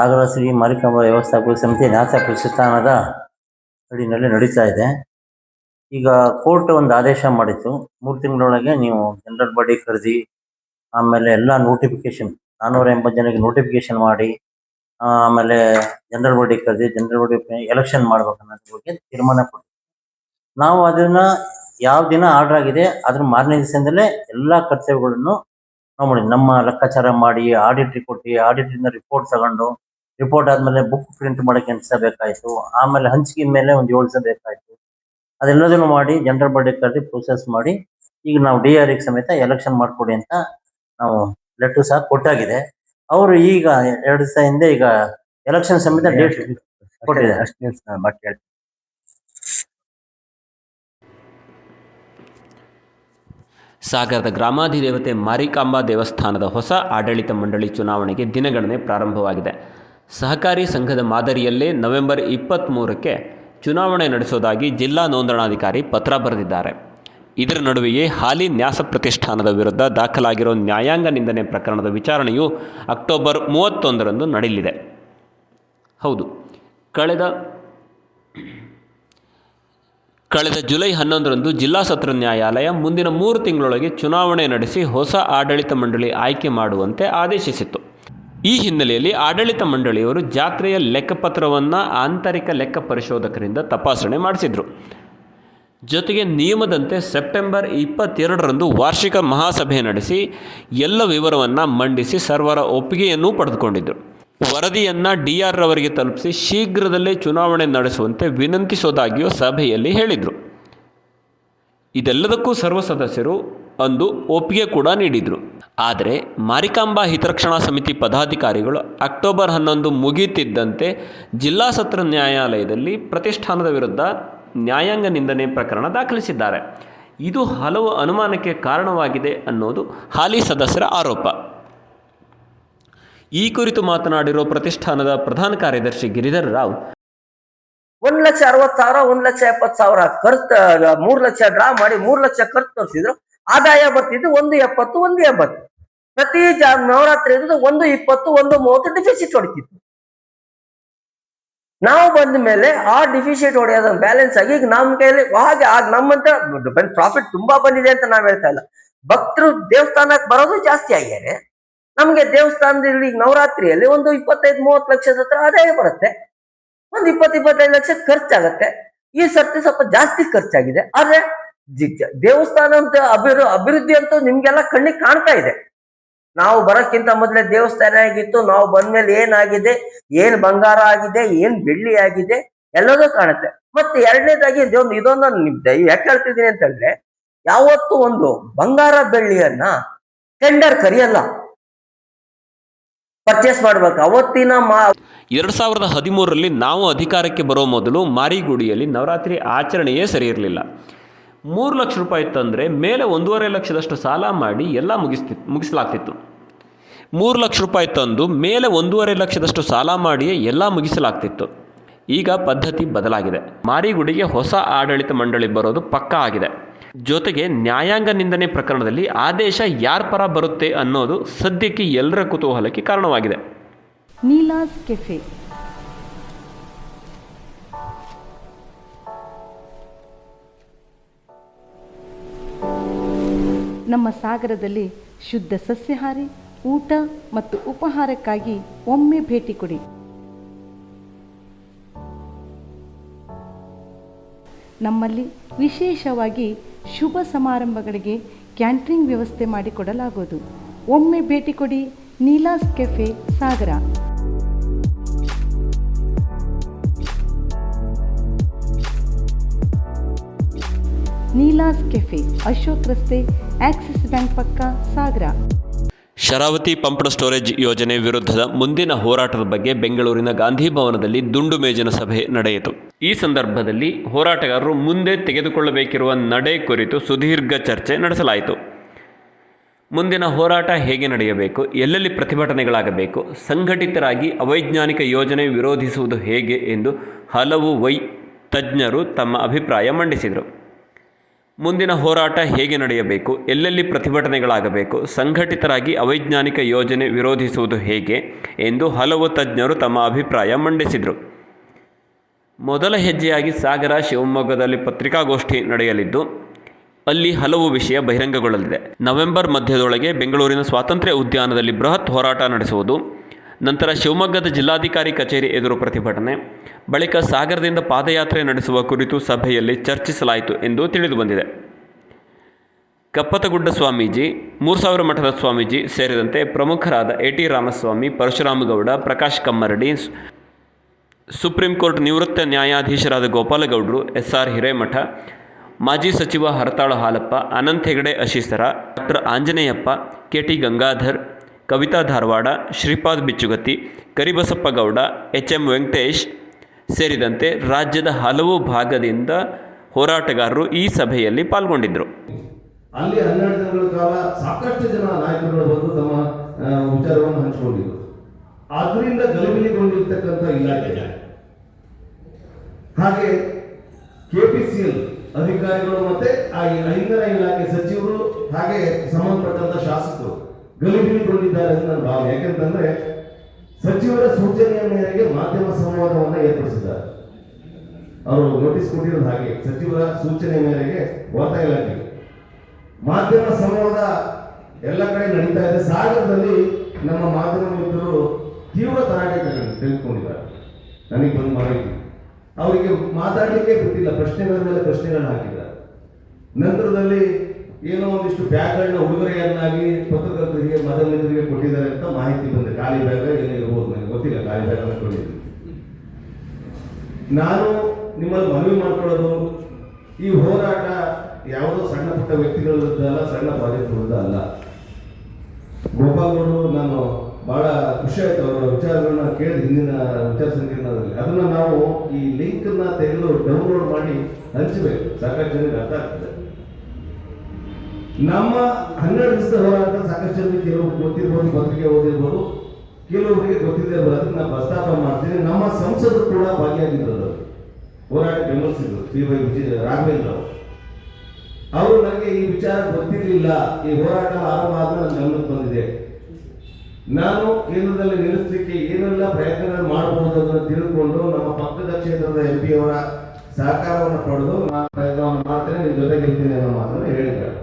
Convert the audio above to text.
ಸಾಗರ ಶ್ರೀ ಮಾರಿಕಾಂಬಾ ವ್ಯವಸ್ಥಾಪಕ ಸಮಿತಿ ನ್ಯಾಸ ಪ್ರತಿಷ್ಠಾನದ ಅಡಿನಲ್ಲಿ ನಡೀತಾ ಇದೆ. ಈಗ ಕೋರ್ಟ್ ಒಂದು ಆದೇಶ ಮಾಡಿತ್ತು, 3 ತಿಂಗಳೊಳಗೆ ನೀವು ಜನರಲ್ ಬಾಡಿ ಕರೆದಿ, ಆಮೇಲೆ ಎಲ್ಲ ನೋಟಿಫಿಕೇಶನ್ 480 ಜನಕ್ಕೆ ನೋಟಿಫಿಕೇಶನ್ ಮಾಡಿ, ಆಮೇಲೆ ಜನರಲ್ ಬಾಡಿ ಕರೆದಿ ಜನರಲ್ ಬಾಡಿ ಎಲೆಕ್ಷನ್ ಮಾಡ್ಬೇಕು ಅನ್ನೋದ್ರ ಬಗ್ಗೆ ತೀರ್ಮಾನ ಕೊಟ್ಟು, ನಾವು ಅದನ್ನ ಯಾವ ದಿನ ಆರ್ಡರ್ ಆಗಿದೆ ಅದ್ರ ಮಾರನೇ ದಿವಸದಿಂದಲೇ ಎಲ್ಲ ಕರ್ತವ್ಯಗಳನ್ನು ನಾವು ಮಾಡಿ, ನಮ್ಮ ಲೆಕ್ಕಾಚಾರ ಮಾಡಿ, ಆಡಿಟ್ ಕೊಟ್ಟು, ಆಡಿಟಿಂದ ರಿಪೋರ್ಟ್ ತಗೊಂಡು, ರಿಪೋರ್ಟ್ ಆದಮೇಲೆ ಬುಕ್ ಪ್ರಿಂಟ್ ಮಾಡೋಕ್ಕೆ 8 ದಿವಸ ಬೇಕಾಯಿತು, ಆಮೇಲೆ ಹಂಚಿಕೆ ಮೇಲೆ ಒಂದು 7 ದಿವಸ ಬೇಕಾಯಿತು. ಅದೆಲ್ಲದನ್ನು ಮಾಡಿ ಜನರಲ್ ಬಾಡಿ ಕರೆದಿ ಪ್ರೋಸೆಸ್ ಮಾಡಿ, ಈಗ ನಾವು DRE ಸಮೇತ ಎಲೆಕ್ಷನ್ ಮಾಡಿಕೊಡಿ ಅಂತ ನಾವು ಲೆಟರ್ ಸಹ ಕೊಟ್ಟಾಗಿದೆ. ಅವರು ಈಗ 2 ದಿವಸ ಹಿಂದೆ ಈಗ ಎಲೆಕ್ಷನ್ ಸಮೇತ ಡೇಟ್ ಕೊಟ್ಟಿದೆ. ಅಷ್ಟೇ ಬಾಕಿ ಹೇಳ್ತೀನಿ. ಸಾಗರದ ಗ್ರಾಮಾಧಿದೇವತೆ ಮಾರಿಕಾಂಬಾ ದೇವಸ್ಥಾನದ ಹೊಸ ಆಡಳಿತ ಮಂಡಳಿ ಚುನಾವಣೆಗೆ ದಿನಗಣನೆ ಪ್ರಾರಂಭವಾಗಿದೆ. ಸಹಕಾರಿ ಸಂಘದ ಮಾದರಿಯಲ್ಲೇ ನವೆಂಬರ್ 23ಕ್ಕೆ ಚುನಾವಣೆ ನಡೆಸೋದಾಗಿ ಜಿಲ್ಲಾ ನೋಂದಣಾಧಿಕಾರಿ ಪತ್ರ ಬರೆದಿದ್ದಾರೆ. ಇದರ ನಡುವೆಯೇ ಹಾಲಿ ನ್ಯಾಸ ಪ್ರತಿಷ್ಠಾನದ ವಿರುದ್ಧ ದಾಖಲಾಗಿರೋ ನ್ಯಾಯಾಂಗ ನಿಂದನೆ ಪ್ರಕರಣದ ವಿಚಾರಣೆಯು ಅಕ್ಟೋಬರ್ 31ರಂದು ನಡೆಯಲಿದೆ. ಹೌದು, ಕಳೆದ ಜುಲೈ 11ರಂದು ಜಿಲ್ಲಾ ಸತ್ರ ನ್ಯಾಯಾಲಯ ಮುಂದಿನ 3 ತಿಂಗಳೊಳಗೆ ಚುನಾವಣೆ ನಡೆಸಿ ಹೊಸ ಆಡಳಿತ ಮಂಡಳಿ ಆಯ್ಕೆ ಮಾಡುವಂತೆ ಆದೇಶಿಸಿತ್ತು. ಈ ಹಿನ್ನೆಲೆಯಲ್ಲಿ ಆಡಳಿತ ಮಂಡಳಿಯವರು ಜಾತ್ರೆಯ ಲೆಕ್ಕಪತ್ರವನ್ನು ಆಂತರಿಕ ಲೆಕ್ಕ ಪರಿಶೋಧಕರಿಂದ ತಪಾಸಣೆ ಮಾಡಿಸಿದರು. ಜೊತೆಗೆ ನಿಯಮದಂತೆ ಸೆಪ್ಟೆಂಬರ್ 22ರಂದು ವಾರ್ಷಿಕ ಮಹಾಸಭೆ ನಡೆಸಿ ಎಲ್ಲ ವಿವರವನ್ನು ಮಂಡಿಸಿ ಸರ್ವರ ಒಪ್ಪಿಗೆಯನ್ನೂ ಪಡೆದುಕೊಂಡಿದ್ದರು. ವರದಿಯನ್ನು DR ರವರಿಗೆ ತಲುಪಿಸಿ ಶೀಘ್ರದಲ್ಲೇ ಚುನಾವಣೆ ನಡೆಸುವಂತೆ ವಿನಂತಿಸೋದಾಗಿಯೂ ಸಭೆಯಲ್ಲಿ ಹೇಳಿದರು. ಇದೆಲ್ಲದಕ್ಕೂ ಸರ್ವ ಸದಸ್ಯರು ಅಂದು ಒಪ್ಪಿಗೆ ಕೂಡ ನೀಡಿದರು. ಆದರೆ ಮಾರಿಕಾಂಬಾ ಹಿತರಕ್ಷಣಾ ಸಮಿತಿ ಪದಾಧಿಕಾರಿಗಳು ಅಕ್ಟೋಬರ್ 11 ಮುಗಿಯುತ್ತಿದ್ದಂತೆ ಜಿಲ್ಲಾ ಸತ್ರ ನ್ಯಾಯಾಲಯದಲ್ಲಿ ಪ್ರತಿಷ್ಠಾನದ ವಿರುದ್ಧ ನ್ಯಾಯಾಂಗ ನಿಂದನೆ ಪ್ರಕರಣ ದಾಖಲಿಸಿದ್ದಾರೆ. ಇದು ಹಲವು ಅನುಮಾನಕ್ಕೆ ಕಾರಣವಾಗಿದೆ ಅನ್ನೋದು ಹಾಲಿ ಸದಸ್ಯರ ಆರೋಪ. ಈ ಕುರಿತು ಮಾತನಾಡಿರೋ ಪ್ರತಿಷ್ಠಾನದ ಪ್ರಧಾನ ಕಾರ್ಯದರ್ಶಿ ಗಿರಿಧರ್ ರಾವ್, 1,60,000, 1,70,000 ಖರ್ಚು, 3 ಲಕ್ಷ ಡ್ರಾ ಮಾಡಿ 3 ಲಕ್ಷ ಖರ್ಚು ತೋರಿಸಿದ್ರು. ಆದಾಯ ಬರ್ತಿದ್ದು 1,70, 1,80. ಪ್ರತಿ ನವರಾತ್ರಿ 1,20, 1,30 ಡಿಫಿಸಿಟ್ ಹೊಡಿತಿತ್ತು. ನಾವು ಬಂದ ಮೇಲೆ ಆ ಡಿಫಿಸಿಟ್ ಹೊಡೆಯೋದ ಬ್ಯಾಲೆನ್ಸ್ ಆಗಿ ಈಗ ನಮ್ಮ ಕೈಯಲ್ಲಿ ಹಾಗೆ ನಮ್ಮಂತ ಪ್ರಾಫಿಟ್ ತುಂಬಾ ಬಂದಿದೆ ಅಂತ ನಾವ್ ಹೇಳ್ತಾ ಇಲ್ಲ. ಭಕ್ತರು ದೇವಸ್ಥಾನಕ್ಕೆ ಬರೋದು ಜಾಸ್ತಿ ಆಗ್ಯಾರೆ. ನಮ್ಗೆ ದೇವಸ್ಥಾನದಲ್ಲಿ ನವರಾತ್ರಿಯಲ್ಲಿ 25-30 ಲಕ್ಷದ ಹತ್ರ ಆದಾಯ ಬರುತ್ತೆ, 20-25 ಲಕ್ಷ ಖರ್ಚಾಗತ್ತೆ. ಈ ಸರ್ತಿ ಸ್ವಲ್ಪ ಜಾಸ್ತಿ ಖರ್ಚಾಗಿದೆ. ಆದ್ರೆ ದೇವಸ್ಥಾನ ಅಂತ ಅಭಿವೃದ್ಧಿ ಅಂತೂ ನಿಮ್ಗೆಲ್ಲ ಕಣ್ಣಿಗೆ ಕಾಣ್ತಾ ಇದೆ. ನಾವು ಬರೋಕ್ಕಿಂತ ಮೊದಲೇ ದೇವಸ್ಥಾನ ಆಗಿತ್ತು, ನಾವು ಬಂದ್ಮೇಲೆ ಏನಾಗಿದೆ, ಏನ್ ಬಂಗಾರ ಆಗಿದೆ, ಏನ್ ಬೆಳ್ಳಿ ಆಗಿದೆ, ಎಲ್ಲದೂ ಕಾಣುತ್ತೆ. ಮತ್ತೆ ಎರಡನೇದಾಗಿ ಇದೊಂದು ಯಾಕೆ ಹೇಳ್ತಿದ್ದೀನಿ ಅಂತ ಹೇಳಿದ್ರೆ, ಯಾವತ್ತು ಒಂದು ಬಂಗಾರ ಬೆಳ್ಳಿಯನ್ನ ಟೆಂಡರ್ ಕರಿಯಲ್ಲ, ಪರ್ಚೇಸ್ ಮಾಡ್ಬೇಕು. ಅವತ್ತಿನ 2013ರಲ್ಲಿ ನಾವು ಅಧಿಕಾರಕ್ಕೆ ಬರೋ ಮೊದಲು ಮಾರಿಗುಡಿಯಲ್ಲಿ ನವರಾತ್ರಿ ಆಚರಣೆಯೇ ಸರಿ ಇರಲಿಲ್ಲ. 3 ಲಕ್ಷ ರೂಪಾಯಿ ತಂದರೆ ಮೇಲೆ 1.5 ಲಕ್ಷದಷ್ಟು ಸಾಲ ಮಾಡಿ ಎಲ್ಲ ಮುಗಿಸಲಾಗ್ತಿತ್ತು. 3 ಲಕ್ಷ ರೂಪಾಯಿ ತಂದು ಮೇಲೆ 1.5 ಲಕ್ಷದಷ್ಟು ಸಾಲ ಮಾಡಿಯೇ ಎಲ್ಲ ಮುಗಿಸಲಾಗ್ತಿತ್ತು. ಈಗ ಪದ್ಧತಿ ಬದಲಾಗಿದೆ. ಮಾರಿಗುಡಿಗೆ ಹೊಸ ಆಡಳಿತ ಮಂಡಳಿ ಬರೋದು ಪಕ್ಕಾ ಆಗಿದೆ. ಜೊತೆಗೆ ನ್ಯಾಯಾಂಗ ನಿಂದನೆ ಪ್ರಕರಣದಲ್ಲಿ ಆದೇಶ ಯಾರ ಪರ ಬರುತ್ತೆ ಅನ್ನೋದು ಸದ್ಯಕ್ಕೆ ಎಲ್ಲರ ಕುತೂಹಲಕ್ಕೆ ಕಾರಣವಾಗಿದೆ. ನೀಲಾಸ್ ಕೆಫೆ ನಮ್ಮ ಸಾಗರದಲ್ಲಿ ಶುದ್ಧ ಸಸ್ಯಾಹಾರಿ ಊಟ ಮತ್ತು ಉಪಹಾರಕ್ಕಾಗಿ ಒಮ್ಮೆ ಭೇಟಿ ಕೊಡಿ. ನಮ್ಮಲ್ಲಿ ವಿಶೇಷವಾಗಿ ಶುಭ ಸಮಾರಂಭಗಳಿಗೆ ಕ್ಯಾಂಟ್ರಿಂಗ್ ವ್ಯವಸ್ಥೆ ಮಾಡಿಕೊಡಲಾಗುವುದು. ಒಮ್ಮೆ ಭೇಟಿ ಕೊಡಿ. ನೀಲಾಸ್ ಕೆಫೆ, ಸಾಗರ. ನೀಲಾಸ್ ಕೆಫೆ, ಅಶೋಕ್ ರಸ್ತೆ, ಆಕ್ಸಿಸ್ ಬ್ಯಾಂಕ್ ಪಕ್ಕ, ಸಾಗರ. ಶರಾವತಿ ಪಂಪ್ಡ್ ಸ್ಟೋರೇಜ್ ಯೋಜನೆ ವಿರುದ್ಧದ ಮುಂದಿನ ಹೋರಾಟದ ಬಗ್ಗೆ ಬೆಂಗಳೂರಿನ ಗಾಂಧಿ ಭವನದಲ್ಲಿ ದುಂಡು ಮೇಜಿನ ಸಭೆ ನಡೆಯಿತು. ಈ ಸಂದರ್ಭದಲ್ಲಿ ಹೋರಾಟಗಾರರು ಮುಂದೆ ತೆಗೆದುಕೊಳ್ಳಬೇಕಿರುವ ನಡೆ ಕುರಿತು ಸುದೀರ್ಘ ಚರ್ಚೆ ನಡೆಸಲಾಯಿತು. ಮುಂದಿನ ಹೋರಾಟ ಹೇಗೆ ನಡೆಯಬೇಕು, ಎಲ್ಲೆಲ್ಲಿ ಪ್ರತಿಭಟನೆಗಳಾಗಬೇಕು, ಸಂಘಟಿತರಾಗಿ ಅವೈಜ್ಞಾನಿಕ ಯೋಜನೆ ವಿರೋಧಿಸುವುದು ಹೇಗೆ ಎಂದು ಹಲವು ತಜ್ಞರು ತಮ್ಮ ಅಭಿಪ್ರಾಯ ಮಂಡಿಸಿದರು. ಮುಂದಿನ ಹೋರಾಟ ಹೇಗೆ ನಡೆಯಬೇಕು, ಎಲ್ಲೆಲ್ಲಿ ಪ್ರತಿಭಟನೆಗಳಾಗಬೇಕು, ಸಂಘಟಿತರಾಗಿ ಅವೈಜ್ಞಾನಿಕ ಯೋಜನೆ ವಿರೋಧಿಸುವುದು ಹೇಗೆ ಎಂದು ಹಲವು ತಜ್ಞರು ತಮ್ಮ ಅಭಿಪ್ರಾಯ ಮಂಡಿಸಿದರು. ಮೊದಲ ಹೆಜ್ಜೆಯಾಗಿ ಸಾಗರ, ಶಿವಮೊಗ್ಗದಲ್ಲಿ ಪತ್ರಿಕಾಗೋಷ್ಠಿ ನಡೆಯಲಿದ್ದು ಅಲ್ಲಿ ಹಲವು ವಿಷಯ ಬಹಿರಂಗಗೊಳ್ಳಲಿದೆ. ನವೆಂಬರ್ ಮಧ್ಯದೊಳಗೆ ಬೆಂಗಳೂರಿನ ಸ್ವಾತಂತ್ರ್ಯ ಉದ್ಯಾನದಲ್ಲಿ ಬೃಹತ್ ಹೋರಾಟ ನಡೆಸುವುದು, ನಂತರ ಶಿವಮೊಗ್ಗದ ಜಿಲ್ಲಾಧಿಕಾರಿ ಕಚೇರಿ ಎದುರು ಪ್ರತಿಭಟನೆ, ಬಳಿಕ ಸಾಗರದಿಂದ ಪಾದಯಾತ್ರೆ ನಡೆಸುವ ಕುರಿತು ಸಭೆಯಲ್ಲಿ ಚರ್ಚಿಸಲಾಯಿತು ಎಂದು ತಿಳಿದುಬಂದಿದೆ. ಕಪ್ಪತಗುಡ್ಡ ಸ್ವಾಮೀಜಿ, 3000 ಮಠದ ಸ್ವಾಮೀಜಿ ಸೇರಿದಂತೆ ಪ್ರಮುಖರಾದ AT Ramaswamy, Parashuramagowda, Prakash Kammaradi, supreme court ನಿವೃತ್ತ ನ್ಯಾಯಾಧೀಶರಾದ ಗೋಪಾಲಗೌಡರು, SR ಹಿರೇಮಠ, ಮಾಜಿ ಸಚಿವ Haratalu Halappa, Ananth Hegde Ashisara, doctor Anjaneyappa, KT Gangadhar, Kavita Dharwad, Shripad Bichchugatti, Karibasappa Gowda, HM Venkatesh ಸೇರಿದಂತೆ ರಾಜ್ಯದ ಹಲವು ಭಾಗದಿಂದ ಹೋರಾಟಗಾರರು ಈ ಸಭೆಯಲ್ಲಿ ಪಾಲ್ಗೊಂಡಿದ್ದರು. ಅಲ್ಲಿ 12 ದಿನಗಳ ಕಾಲ ಸಾಕಷ್ಟು ಜನ ನಾಯಕರುಗಳು ಬಂದು ತಮ್ಮ ವಿಚಾರವನ್ನು ಹಂಚಿಕೊಂಡಿದ್ದರು. ಆದ್ದರಿಂದ ಗಲಿಬಿಲಿಗೊಂಡಿರ್ತಕ್ಕಂಥ ಇಲಾಖೆ, ಹಾಗೆ KPCL ಅಧಿಕಾರಿಗಳು ಮತ್ತೆ ಆ ಇಂಧನ ಇಲಾಖೆ ಸಚಿವರು ಹಾಗೆ ಸಂಬಂಧಪಟ್ಟಂತ ಶಾಸಕರು ಗಲಿಬಿಲಿಗೊಂಡಿದ್ದಾರೆ ಅಂತ ನನ್ನ ಭಾವನೆ. ಯಾಕೆಂತಂದ್ರೆ ಸಚಿವರ ಸೂಚನೆಯ ಮೇರೆಗೆ ಮಾಧ್ಯಮ ಸಂವಾದವನ್ನು ಏರ್ಪಡಿಸಿದ್ದಾರೆ. ಅವರು ನೋಟಿಸ್ ಕೊಟ್ಟಿರೋದು ಹಾಗೆ ಸಚಿವರ ಸೂಚನೆ ಮೇರೆಗೆ ವಾರ್ತಾ ಇಲಾಖೆ ಮಾಧ್ಯಮ ಸಂವಾದ ಎಲ್ಲ ಕಡೆ ನಡೀತಾ ಇದೆ. ಸಾಗರದಲ್ಲಿ ನಮ್ಮ ಮಾಧ್ಯಮ ಮಿತ್ರರು ತೀವ್ರ ತರಾಟೆ ತೆಗೆದುಕೊಂಡಿದ್ದಾರೆ. ನನಗೆ ಬಂದು ಮಾಹಿತಿ, ಅವರಿಗೆ ಮಾತಾಡಲಿಕ್ಕೆ ಬಿಟ್ಟಿಲ್ಲ, ಪ್ರಶ್ನೆಗಳ ಮೇಲೆ ಪ್ರಶ್ನೆಗಳನ್ನ ಹಾಕಿದ್ದಾರೆ. ನಂತರದಲ್ಲಿ ಏನೋ ಒಂದಿಷ್ಟು ಬ್ಯಾಗ್ಗಳನ್ನ ಉಡುಗೊರೆಯನ್ನಾಗಿ ಪತ್ರಕರ್ತರಿಗೆ ಮಾಧ್ಯಮಿಕರಿಗೆ ಕೊಟ್ಟಿದ್ದಾರೆ ಅಂತ ಮಾಹಿತಿ ಬಂದಿದೆ. ಖಾಲಿ ಬ್ಯಾಗ್ ಏನೋ ಇರ್ಬೋದು, ನನಗೆ ಗೊತ್ತಿಲ್ಲ, ಖಾಲಿ ಬ್ಯಾಗ್ ಅನ್ನು ಕೊಟ್ಟಿದ್ದೀನಿ. ನಾನು ನಿಮ್ಮಲ್ಲಿ ಮನವಿ ಮಾಡ್ಕೊಳ್ಳೋದು, ಈ ಹೋರಾಟ ಯಾವುದೋ ಸಣ್ಣ ಪುಟ್ಟ ವ್ಯಕ್ತಿಗಳ ವಿರುದ್ಧ ಅಲ್ಲ, ಸಣ್ಣ ಪ್ರಾಜೆಕ್ಟ್ ವಿರುದ್ಧ ಅಲ್ಲ. ಗೋಪಾಲ್ಗೌಡರು ನಾನು ಬಹಳ ಖುಷಿ ಆಯ್ತು ಅವರ ವಿಚಾರಗಳನ್ನ ಕೇಳಿದ ಹಿಂದಿನ ವಿಚಾರ ಸಂಕಿರಣದಲ್ಲಿ. ಅದನ್ನ ನಾವು ಈ ಲಿಂಕ್ ನ ತೆಗೆದು ಡೌನ್ಲೋಡ್ ಮಾಡಿ ಹಂಚಬೇಕು, ಸಾಕಷ್ಟು ಜನರಿಗೆ ಅರ್ಥ ಆಗ್ತದೆ. ನಮ್ಮ 12 ದಿವಸದ ಹೋರಾಟ ಸಾಕಷ್ಟು ಜನರಿಗೆ ಕೆಲವು ಗೊತ್ತಿರ್ಬೋದು, ಪತ್ರಿಕೆ ಓದಿರ್ಬೋದು, ಕೆಲವರಿಗೆ ಗೊತ್ತಿದೆ ಇರ್ಬೋದು. ಅದನ್ನ ನಾನು ಪ್ರಸ್ತಾಪ ಮಾಡ್ತೀನಿ. ನಮ್ಮ ಸಂಸದರು ಕೂಡ ಭಾಗಿಯಾಗಿದ್ದರು, ಹೋರಾಟ ಬೆಂಬಲಿಸಿದ್ರು. ಶ್ರೀ ರಾಘವೇಂದ್ರ ಅವರು ನನಗೆ ಈ ವಿಚಾರ ಗೊತ್ತಿರಲಿಲ್ಲ, ಈ ಹೋರಾಟ ಆರಂಭ ಆದ್ಮೇಲೆ ನನ್ನ ಗಮನಕ್ಕೆ ಬಂದಿದೆ. ನಾನು ಕೇಂದ್ರದಲ್ಲಿ ನಿಲ್ಲಿಸಲಿಕ್ಕೆ ಏನೆಲ್ಲ ಪ್ರಯತ್ನಗಳು ಮಾಡಬಹುದು ಅದನ್ನು ತಿಳಿದುಕೊಂಡು ನಮ್ಮ ಪಕ್ಕದ ಕ್ಷೇತ್ರದ MP ಅವರ ಸಹಕಾರವನ್ನು ಪಡೆದು ನಾನು ಪ್ರಯತ್ನವನ್ನು ಮಾಡ್ತೇನೆ, ನಿಮ್ಮ ಜೊತೆಗೆ ಇರ್ತೀನಿ ಅನ್ನೋ ಮಾತನ್ನು ಹೇಳಿದ್ದಾರೆ.